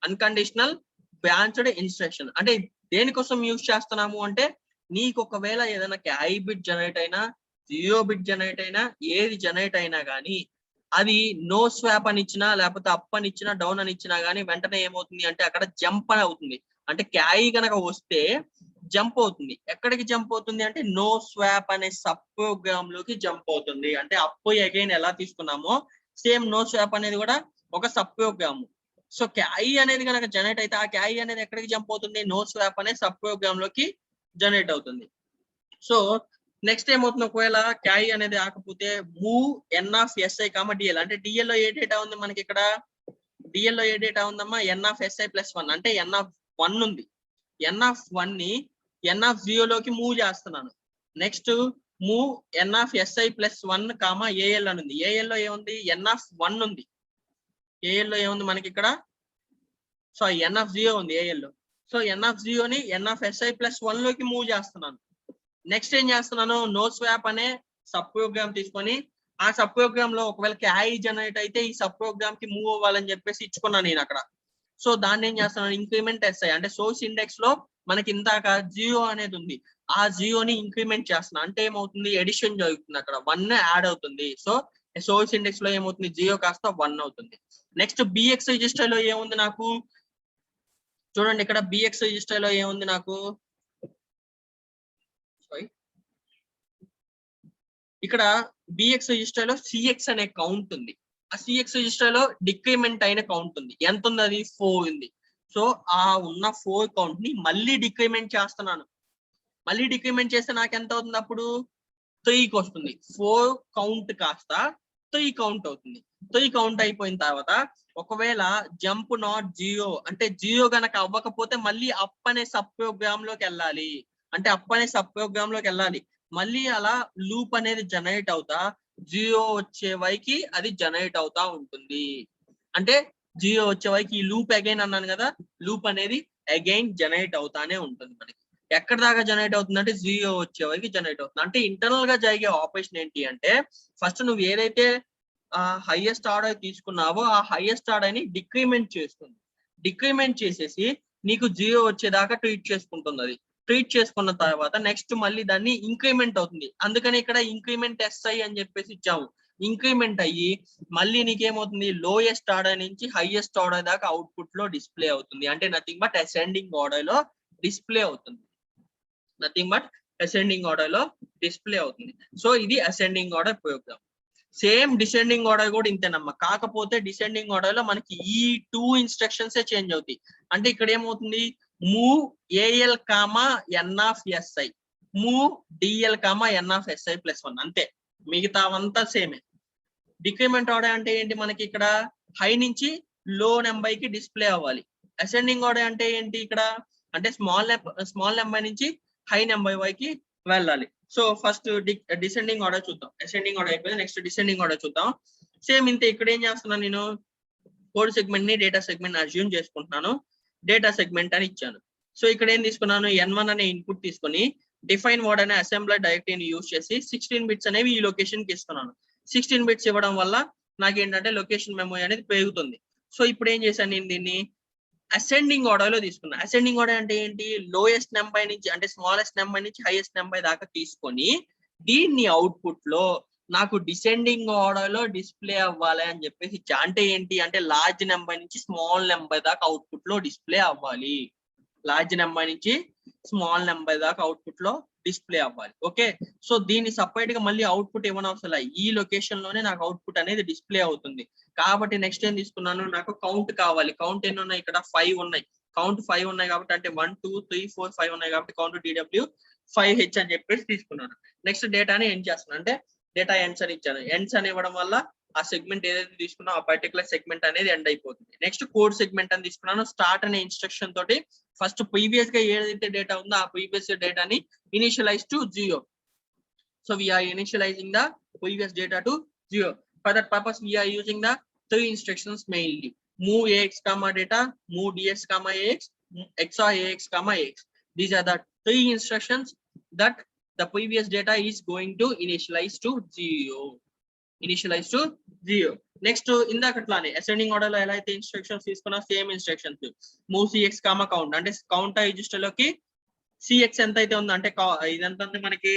Unconditional branched instruction అంటే దేనికోసం యూజ్ చేస్తున్నాము అంటే, నీకు ఒకవేళ ఏదైనా క్యారీ బిట్ జనరేట్ అయినా, 0 బిట్ జనరేట్ అయినా, ఏది జనరేట్ అయినా కానీ అది నో స్వాప్ అని ఇచ్చినా, లేకపోతే అప్ అని ఇచ్చినా, డౌన్ అని ఇచ్చినా కానీ వెంటనే ఏమవుతుంది అంటే అక్కడ జంప్ అని అవుతుంది. అంటే క్యారీ కనుక వస్తే జంప్ అవుతుంది. ఎక్కడికి జంప్ అవుతుంది అంటే నో స్వాప్ అనే సబ్ ప్రోగ్రామ్ లోకి జంప్ అవుతుంది. అంటే అప్ అగైన్ ఎలా తీసుకున్నామో సేమ్ నో స్వాప్ అనేది కూడా ఒక సబ్ ప్రోగ్రామ్. సో క్యారీ అనేది కనుక జనరేట్ అయితే ఆ క్యారీ అనేది ఎక్కడికి జంప్ అవుతుంది? నో స్వాప్ అనే సబ్ ప్రోగ్రామ్ లోకి జనరేట్ అవుతుంది. సో నెక్స్ట్ ఏమవుతుంది? ఒకవేళ క్యారీ అనేది ఆకపోతే move N of SI comma DL. అంటే డిఎల్ లో ఏ డేటా ఉంది మనకి? ఇక్కడ డిఎల్ లో ఏ డేటా ఉందమ్మా? ఎన్ ఆఫ్ ఎస్ఐ ప్లస్ 1, అంటే ఎన్ ఆఫ్ 1 ఉంది. ఎన్ ఆఫ్ 1 ని ఎన్ ఆఫ్ 0 లోకి మూవ్ చేస్తున్నాను. Next move N of SI plus 1 comma AL అని ఉంది. ఏఎల్ లో ఏముంది? ఎన్ ఆఫ్ 1 ఉంది. ఏఎల్ లో ఏముంది మనకి ఇక్కడ? సో ఎన్ ఆఫ్ 0 ఉంది ఏఎల్ లో. సో ఎన్ ఆఫ్ 0 ని ఎన్ ఆఫ్ ఎస్ఐ ప్లస్ 1 లోకి మూవ్ చేస్తున్నాను. నెక్స్ట్ ఏం చేస్తున్నాను? నో స్వాప్ అనే సబ్ ప్రోగ్రామ్ తీసుకొని ఆ సబ్ ప్రోగ్రామ్ లో ఒకవేళ క్యారీ జనరేట్ అయితే ఈ సబ్ ప్రోగ్రామ్ కి మూవ్ అవ్వాలని చెప్పేసి ఇచ్చుకున్నాను నేను అక్కడ. సో దాన్ని ఏం చేస్తున్నాను? ఇంక్రిమెంట్ ఎస్ఐ, అంటే సోర్స్ ఇండెక్స్ లో మనకి ఇందాక 0 అనేది ఉంది, ఆ 0 ని ఇంక్రిమెంట్ చేస్తున్నా. అంటే ఏమవుతుంది? ఎడిషన్ జరుగుతుంది, అక్కడ 1 యాడ్ అవుతుంది. సో సోర్స్ ఇండెక్స్ లో ఏమవుతుంది? 0 కాస్త 1 అవుతుంది. నెక్స్ట్ బిఎక్స్ రిజిస్టర్ లో ఏముంది నాకు? చూడండి ఇక్కడ బిఎక్స్ రిజిస్టర్ లో ఏముంది నాకు? ఇక్కడ బిఎక్స్ రిజిస్టర్ లో సిఎక్స్ అనే కౌంట్ ఉంది. ఆ సిఎక్స్ రిజిస్టర్ లో డిక్రిమెంట్ అయిన కౌంట్ ఉంది. ఎంత ఉంది? అది 4 ఉంది. సో ఆ ఉన్న 4 కౌంట్ ని మళ్ళీ డిక్రిమెంట్ చేస్తున్నాను. మళ్ళీ డిక్రిమెంట్ చేస్తే నాకు ఎంత అవుతుంది? అప్పుడు 3కి వస్తుంది. 4 కౌంట్ కాస్త 3 కౌంట్ అవుతుంది. 3 కౌంట్ అయిపోయిన తర్వాత ఒకవేళ జంప్ నాట్ 0 అంటే 0 గనక అవ్వకపోతే మళ్ళీ అప్ అనే సబ్ ప్రోగ్రామ్ లోకి వెళ్ళాలి. అంటే అప్ అనే సబ్ ప్రోగ్రామ్ లోకి వెళ్ళాలి. మళ్ళీ అలా లూప్ అనేది జనరేట్ అవుతా 0 వచ్చే వరకు అది జనరేట్ అవుతా ఉంటుంది. అంటే 0 వచ్చే వరకు ఈ లూప్ అగైన్ అన్నాను కదా, లూప్ అనేది అగైన్ జనరేట్ అవుతానే ఉంటుంది. మనకి ఎక్కడ దాకా జనరేట్ అవుతుంది అంటే 0 వచ్చే వరకు జనరేట్ అవుతుంది. అంటే ఇంటర్నల్ గా జరిగే ఆపరేషన్ ఏంటి అంటే, ఫస్ట్ నువ్వు ఏదైతే హైయెస్ట్ ఆర్డర్ తీసుకున్నావో ఆ హైయెస్ట్ ఆర్డర్ ని డిక్రిమెంట్ చేస్తుంది. డిక్రిమెంట్ చేసేసి నీకు 0 వచ్చేదాకా ట్రీట్ చేసుకుంటుంది. అది ట్రీట్ చేసుకున్న తర్వాత నెక్స్ట్ మళ్ళీ దాన్ని ఇంక్రిమెంట్ అవుతుంది. అందుకని ఇక్కడ ఇంక్రిమెంట్ ఎస్ఐ అని చెప్పేసి ఇచ్చాము. ఇంక్రిమెంట్ అయ్యి మళ్ళీ నీకేమవుతుంది? లోయెస్ట్ ఆర్డర్ నుంచి హైయెస్ట్ ఆర్డర్ దాకా అవుట్పుట్ లో డిస్ప్లే అవుతుంది. అంటే నథింగ్ బట్ అసెండింగ్ ఆర్డర్ లో డిస్ప్లే అవుతుంది. నథింగ్ బట్ అసెండింగ్ ఆర్డర్ లో డిస్ప్లే అవుతుంది. సో ఇది ascending order program. Same descending order కూడా ఇంతేనమ్మా, కాకపోతే డిసెండింగ్ ఆర్డర్ లో మనకి ఈ 2 ఇన్స్ట్రక్షన్స్ చేంజ్ అవుతాయి. అంటే ఇక్కడ ఏమవుతుంది, move AL comma N of SI, move DL comma N of SI plus 1 అంతే, మిగతావంతా సేమే. డిక్రిమెంట్ ఆర్డర్ అంటే ఏంటి, మనకి ఇక్కడ హై నుంచి లో నెంబర్ కి డిస్ప్లే అవ్వాలి. అసెండింగ్ ఆర్డర్ అంటే ఏంటి ఇక్కడ, అంటే స్మాల్ నెంబర్ నుంచి హై నెంబర్ వరకు వెళ్ళాలి. సో ఫస్ట్ డిసెండింగ్ ఆర్డర్ చూద్దాం. అసెండింగ్ ఆర్డర్ అయిపోయింది, నెక్స్ట్ డిసెండింగ్ ఆర్డర్ చూద్దాం. సేమ్ ఇంతే, ఇక్కడ ఏం చేస్తున్నాను నేను, కోడ్ సెగ్మెంట్ ని డేటా సెగ్మెంట్ అజ్యూమ్ చేసుకుంటున్నాను. డేటా సెగ్మెంట్ అని ఇచ్చాను. సో ఇక్కడ ఏం తీసుకున్నాను, N1 అనే ఇన్పుట్ తీసుకొని డిఫైన్ వర్డ్ అనే అసెంబ్లర్ డైరెక్టరీని యూజ్ చేసి 16 బిట్స్ అనేవి ఈ లొకేషన్ కి ఇస్తున్నాను. 16 బిట్స్ ఇవ్వడం వల్ల నాకు ఏంటంటే లొకేషన్ మెమరీ అనేది పెరుగుతుంది. సో ఇప్పుడు ఏం చేశాను, నేను దీన్ని అసెండింగ్ ఆర్డర్ లో తీసుకున్నా. అసెండింగ్ ఆర్డర్ అంటే ఏంటి, లోయెస్ట్ నెంబర్ నుంచి అంటే స్మాలెస్ట్ నెంబర్ నుంచి హైయెస్ట్ నెంబర్ దాకా తీసుకొని దీన్ని అవుట్పుట్ లో నాకు డిసెండింగ్ ఆర్డర్ లో డిస్ప్లే అవ్వాలి అని చెప్పేసి ఇచ్చా. అంటే ఏంటి అంటే లార్జ్ నెంబర్ నుంచి స్మాల్ నెంబర్ దాకా అవుట్పుట్ లో డిస్ప్లే అవ్వాలి. లార్జ్ నెంబర్ నుంచి స్మాల్ నెంబర్ దాకా అవుట్పుట్ లో డిస్ప్లే అవ్వాలి. ఓకే, సో దీన్ని సపరేట్ గా మళ్ళీ అవుట్పుట్ ఇవ్వని అవసరం లేదు, ఈ లొకేషన్ లోనే నాకు అవుట్పుట్ అనేది డిస్ప్లే అవుతుంది. కాబట్టి నెక్స్ట్ ఏం తీసుకున్నాను, నాకు కౌంట్ కావాలి. కౌంట్ ఎన్ని ఉన్నాయి, ఇక్కడ 5 ఉన్నాయి. కౌంట్ 5 ఉన్నాయి కాబట్టి, అంటే 1 2 3 4 5 ఉన్నాయి కాబట్టి కౌంట్ DW 5H అని చెప్పేసి తీసుకున్నాను. నెక్స్ట్ డేటాని ఎండ్ చేస్తున్నాను, అంటే డేటా ఎండ్స్ అని ఇచ్చాను. ఎండ్స్ అని ఇవ్వడం వల్ల ఆ సెగ్మెంట్ ఏదైతే తీసుకున్నా ఆ పర్టికులర్ సెగ్మెంట్ అనేది ఎండ్ అయిపోతుంది. నెక్స్ట్ కోడ్ సెగ్మెంట్ అని తీసుకున్నాను. స్టార్ట్ అనే ఇన్స్ట్రక్షన్ తోటి ఫస్ట్ ప్రీవియస్ గా ఏదైతే డేటా ఉందో ఆ ప్రీవియస్ డేటాని initialise to 0. So we are initializing the previous data to 0. For that purpose we are using the 3 instructions mainly: move ax comma data, move ds comma ax, xor ax comma ax. These are the 3 instructions that the previous data is going to initialize to 0. Initialize to 0. Next ఇందాకట్లానే ascending order లో ఎలా అయితే instructions తీసుకున్నా same instructions. Move CX comma count, అంటే count register లోకి CX ఎంత అయితే ఉందో, అంటే ఇదంతా ఉంది మనకి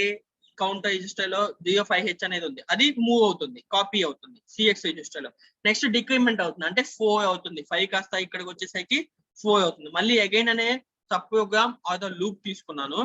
కౌంట్ రిజిస్టర్ లో 05H అనేది ఉంది, అది మూవ్ అవుతుంది, కాపీ అవుతుంది సిఎక్స్ రిజిస్టర్ లో. నెక్స్ట్ డిక్రిమెంట్ అవుతుంది, అంటే 4 అవుతుంది. 5 కాస్త ఇక్కడికి వచ్చేసరికి 4 అవుతుంది. మళ్ళీ అగైన్ అనే సబ్ ప్రోగ్రామ్ ఆర్ లూప్ తీసుకున్నాను.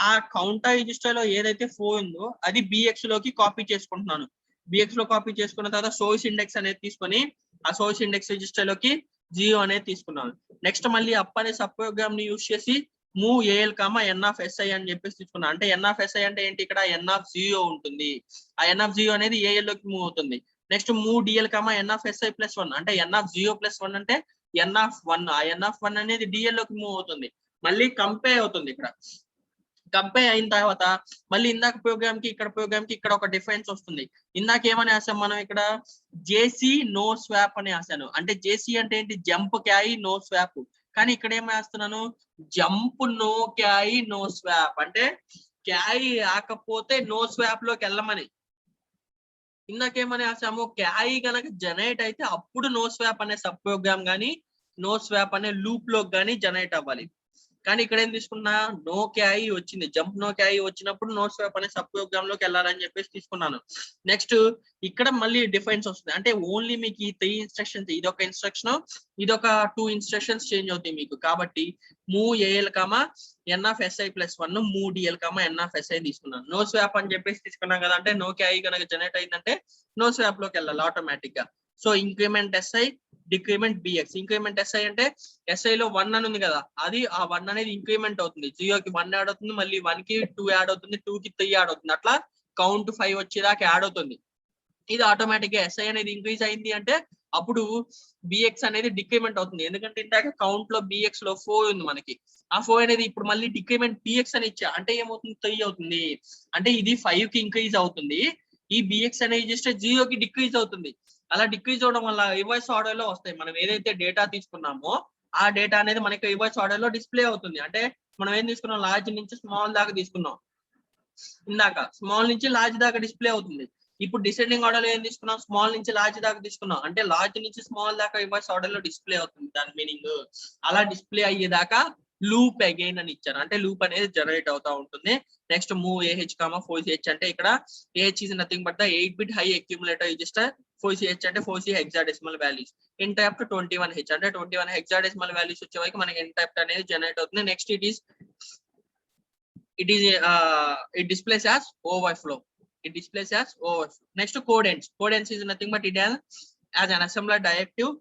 ఆ కౌంటర్ రిజిస్టర్ లో ఏదైతే 4 ఉందో అది BX లోకి కాపీ చేసుకుంటున్నాను. BX లో కాపీ చేసుకున్న తర్వాత సోర్స్ ఇండెక్స్ అనేది తీసుకొని ఆ సోర్స్ ఇండెక్స్ రిజిస్టర్ లోకి 0 అనేది తీసుకున్నాను. నెక్స్ట్ మళ్ళీ అప్ అనే సబ్ ప్రోగ్రామ్ ని యూజ్ చేసి move AL comma N of SI అని చెప్పేసి తీసుకున్నా. అంటే ఎన్ ఆఫ్ ఎస్ఐ అంటే ఏంటి, ఇక్కడ ఎన్ ఆఫ్ 0 ఉంటుంది. ఆ ఎన్ ఆఫ్ 0 అనేది ఏఎల్ లోకి మూవ్ అవుతుంది. Next move DL comma N of SI plus 1, అంటే ఎన్ ఆఫ్ 0 ప్లస్ 1 అంటే ఎన్ ఆఫ్ 1. ఆ ఎన్ ఆఫ్ 1 అనేది డిఎల్ లోకి మూవ్ అవుతుంది. మళ్ళీ కంపేర్ అవుతుంది. ఇక్కడ కంపేర్ అయిన తర్వాత మళ్ళీ ఇందాక ప్రోగ్రామ్ కి ఇక్కడ ఒక డిఫరెన్స్ వస్తుంది. ఇందాక ఏమని వేసాం మనం, ఇక్కడ జేసీ నో స్వాప్ అని వేసాను. అంటే జేసీ అంటే ఏంటి, జంప్ క్యారీ నో స్వాప్. కానీ ఇక్కడ ఏం వేస్తున్నాను, jump no carry no swap, అంటే క్యారీ రాకపోతే నో స్వాప్ లోకి వెళ్ళమని. ఇందాకేమని వేసాము, క్యారీ కనుక జనరేట్ అయితే అప్పుడు నో స్వాప్ అనే సబ్ ప్రోగ్రామ్ గానీ నో స్వాప్ అనే లూప్ లోకి గానీ జనరేట్ అవ్వాలి. కానీ ఇక్కడ ఏం తీసుకున్నా, నో క్యారీ వచ్చింది, జంప్ నో క్యారీ వచ్చినప్పుడు నో స్వాప్ అనే సబ్ ప్రోగ్రామ్ లోకి వెళ్ళాలని చెప్పేసి తీసుకున్నాను. నెక్స్ట్ ఇక్కడ మళ్ళీ డిఫరెన్స్ వస్తుంది. అంటే ఓన్లీ మీకు ఈ 3 ఇన్స్ట్రక్షన్స్, ఇదొక ఇన్స్ట్రక్షన్, ఇదొక 2 ఇన్స్ట్రక్షన్స్ చేంజ్ అవుతాయి మీకు. కాబట్టి move AL comma N of SI plus 1, move DL comma N of SI తీసుకున్నాను. నో స్వాప్ అని చెప్పేసి తీసుకున్నాం కదా, అంటే నో క్యారీ కనుక జనరేట్ అయిందంటే నో స్వాప్ లోకి వెళ్ళాలి ఆటోమేటిక్ గా. So increment SI, decrement BX. Increment SI అంటే ఎస్ఐ లో 1 అని ఉంది కదా, అది ఆ 1 అనేది ఇంక్రిమెంట్ అవుతుంది. 0 కి 1 యాడ్ అవుతుంది, మళ్ళీ 1 కి 2 యాడ్ అవుతుంది, 2 కి 3 యాడ్ అవుతుంది. అట్లా కౌంట్ 5 వచ్చేదాకా యాడ్ అవుతుంది. ఇది ఆటోమేటిక్ గా ఎస్ఐ అనేది ఇంక్రీజ్ అయింది అంటే అప్పుడు బిఎక్స్ అనేది డిక్రిమెంట్ అవుతుంది. ఎందుకంటే ఇందాక కౌంట్ లో బిఎక్స్ లో 4 ఉంది మనకి, ఆ 4 అనేది ఇప్పుడు మళ్ళీ డిక్రిమెంట్ బిఎక్స్ అని ఇచ్చా, అంటే ఏమవుతుంది, 3 అవుతుంది. అంటే ఇది 5 కి ఇంక్రీజ్ అవుతుంది, ఈ బిఎక్స్ అనేది జస్ట్ 0 కి డిక్రీజ్ అవుతుంది. అలా డిక్రీజ్ అవడం వల్ల రివర్స్ ఆర్డర్ లో వస్తాయి. మనం ఏదైతే డేటా తీసుకున్నామో ఆ డేటా అనేది మనకి రివర్స్ ఆర్డర్ లో డిస్ప్లే అవుతుంది. అంటే మనం ఏం తీసుకున్నాం, లార్జ్ నుంచి స్మాల్ దాకా తీసుకున్నాం. ఇందాక స్మాల్ నుంచి లార్జ్ దాకా డిస్ప్లే అవుతుంది. ఇప్పుడు డిసెండింగ్ ఆర్డర్ లో ఏం తీసుకున్నాం, స్మాల్ నుంచి లార్జ్ దాకా తీసుకున్నాం. అంటే లార్జ్ నుంచి స్మాల్ దాకా రివర్స్ ఆర్డర్ లో డిస్ప్లే అవుతుంది. దాని మీనింగ్ అలా డిస్ప్లే అయ్యేదాకా లూప్ అగైన్ అని ఇచ్చాను. అంటే లూప్ అనేది జనరేట్ అవుతా ఉంటుంది. Next move AH comma 4CH, అంటే ఇక్కడ AH is nothing but the 8-bit high accumulator register. 4CH అంటే 4C hexadecimal values. Interrupt 21H, అంటే 21 హెక్సాడెసిమల్ వాల్యూస్ వచ్చే వరకు మనకి ఇంటరప్ట్ అనేది జనరేట్ అవుతుంది. Next it is it displays as overflow. It displays as overflow. Next to code ends. Code ends is nothing but it as an assembler directive.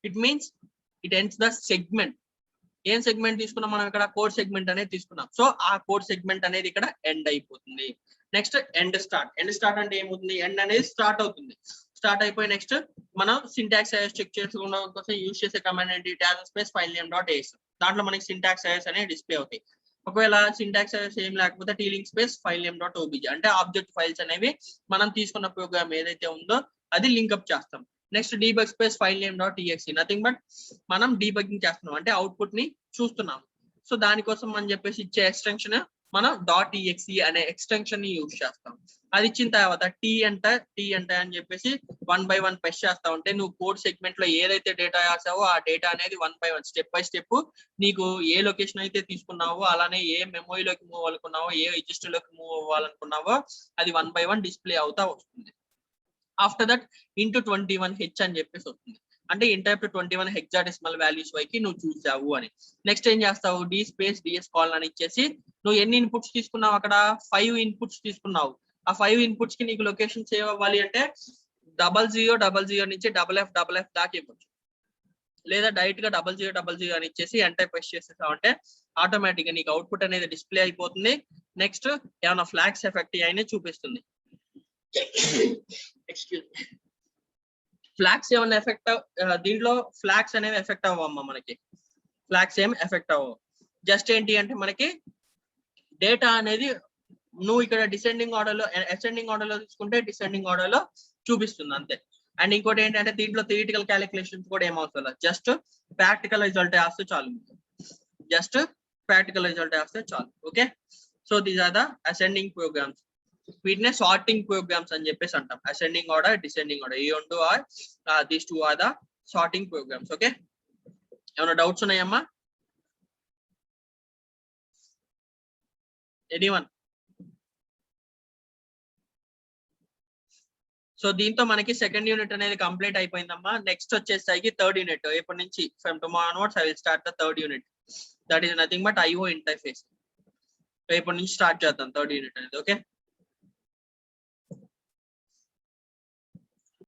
It means it ends the segment. ఏం segment తీసుకున్నాం మనం ఇక్కడ code segment అనేది తీసుకున్నాం. So ఆ code segment అనేది ఇక్కడ end అయిపోతుంది. Next end start. End start అంటే ఏమవుతుంది, ఎండ్ అనేది స్టార్ట్ అవుతుంది. స్టార్ట్ అయిపోయి నెక్స్ట్ మనం సింటాక్స్ ఐఎస్ చెక్ చేసుకోవడం కోసం యూజ్ చేసే కమాండ్ ఏంటి, tab space file name dot AS. దాంట్లో మనకి సింటాక్స్ ఐఎస్ అనేవి డిస్ప్లే అవుతాయి. ఒకవేళ సింటాక్స్ ఐఎస్ ఏం లేకపోతే టీలింగ్ space file name dot OBJ అంటే ఆబ్జెక్ట్ ఫైల్స్ అనేవి మనం తీసుకున్న ప్రోగ్రామ్ ఏదైతే ఉందో అది లింక్అప్ చేస్తాం. Next debug space file name dot EXE nothing but మనం డీబగింగ్ చేస్తున్నాం అంటే అవుట్పుట్ ని చూస్తున్నాం. సో దానికోసం మనం చెప్పేసి ఇచ్చే ఎక్స్టెన్షన్ మనం డాట్ ఈఎక్సీ అనే ఎక్స్టెన్షన్ ని యూజ్ చేస్తాం. అది ఇచ్చిన తర్వాత టీ అంటే అని చెప్పేసి 1 by 1 ప్రెస్ చేస్తా ఉంటే నువ్వు కోడ్ సెగ్మెంట్ లో ఏదైతే డేటా రాసావో ఆ డేటా అనేది 1 by 1 స్టెప్ బై స్టెప్ నీకు ఏ లొకేషన్ అయితే తీసుకున్నావో అలానే ఏ మెమోరీలోకి మూవ్ అవ్వాలనుకున్నావో ఏ రిజిస్టర్ లోకి మూవ్ అవ్వాలనుకున్నావో అది 1 by 1 డిస్ప్లే అవుతా వస్తుంది. ఆఫ్టర్ దట్ ఇంటూ 21H అని చెప్పేసి వస్తుంది. అంటే ఇంటైప్ 21 హెక్సాడెసిమల్ వాల్యూస్ వైకి నువ్వు చూసావు అని. నెక్స్ట్ ఏం చేస్తావు, డి స్పేస్ డిఎస్ కాల్ అని ఇచ్చేసి నువ్వు ఎన్ని ఇన్పుట్స్ తీసుకున్నావు, అక్కడ 5 ఇన్పుట్స్ తీసుకున్నావు. ఆ 5 ఇన్పుట్స్ కి నీకు లొకేషన్ సేవ్ అవ్వాలి అంటే 0000 నుంచి FF దాకా ఇవ్వచ్చు. లేదా డైరెక్ట్ గా 0000 అని ఇచ్చేసి ఎంటర్ ప్రెస్ చేసేసావు అంటే ఆటోమేటిక్ గా నీకు అవుట్పుట్ అనేది డిస్ప్లే అయిపోతుంది. నెక్స్ట్ ఏమైనా ఫ్లాగ్స్ ఎఫెక్ట్ అయినా చూపిస్తుంది. ఫ్లాగ్స్ ఏమైనా ఎఫెక్ట్ దీంట్లో ఫ్లాగ్స్ అనేవి ఎఫెక్ట్ అవ్వమ్మా, మనకి ఫ్లాగ్స్ ఏం ఎఫెక్ట్ అవ్వవు. జస్ట్ ఏంటి అంటే మనకి డేటా అనేది నువ్వు ఇక్కడ డిసెండింగ్ ఆర్డర్ లో అసెండింగ్ ఆర్డర్ లో తీసుకుంటే డిసెండింగ్ ఆర్డర్ లో చూపిస్తుంది అంతే. అండ్ ఇంకోటి ఏంటంటే దీంట్లో థియరిటికల్ క్యాలిక్యులేషన్స్ కూడా ఏమవుతుంది, జస్ట్ ప్రాక్టికల్ రిజల్ట్ వేస్తే చాలు. జస్ట్ ప్రాక్టికల్ రిజల్ట్ వేస్తే చాలు. Okay, so these are the ascending programs. వీటినే సార్టింగ్ ప్రోగ్రామ్స్ అని చెప్పేసి అంటాం. అసెండింగ్ ఆర్డర్, డిసెండింగ్ ఆర్డర్, ఈ రెండు are these two are the sorting programs. Okay, ఏమైనా డౌట్స్ ఉన్నాయమ్మా? ఎనీవన్? సో దీంతో మనకి సెకండ్ యూనిట్ అనేది కంప్లీట్ అయిపోయిందమ్మా. నెక్స్ట్ వచ్చేసరికి థర్డ్ యూనిట్. ఇప్పటి నుంచి from tomorrow onwards I will start the third unit. That is nothing but IO interface. ఇప్పటి నుంచి స్టార్ట్ చేద్దాం థర్డ్ యూనిట్ అనేది. ఓకే.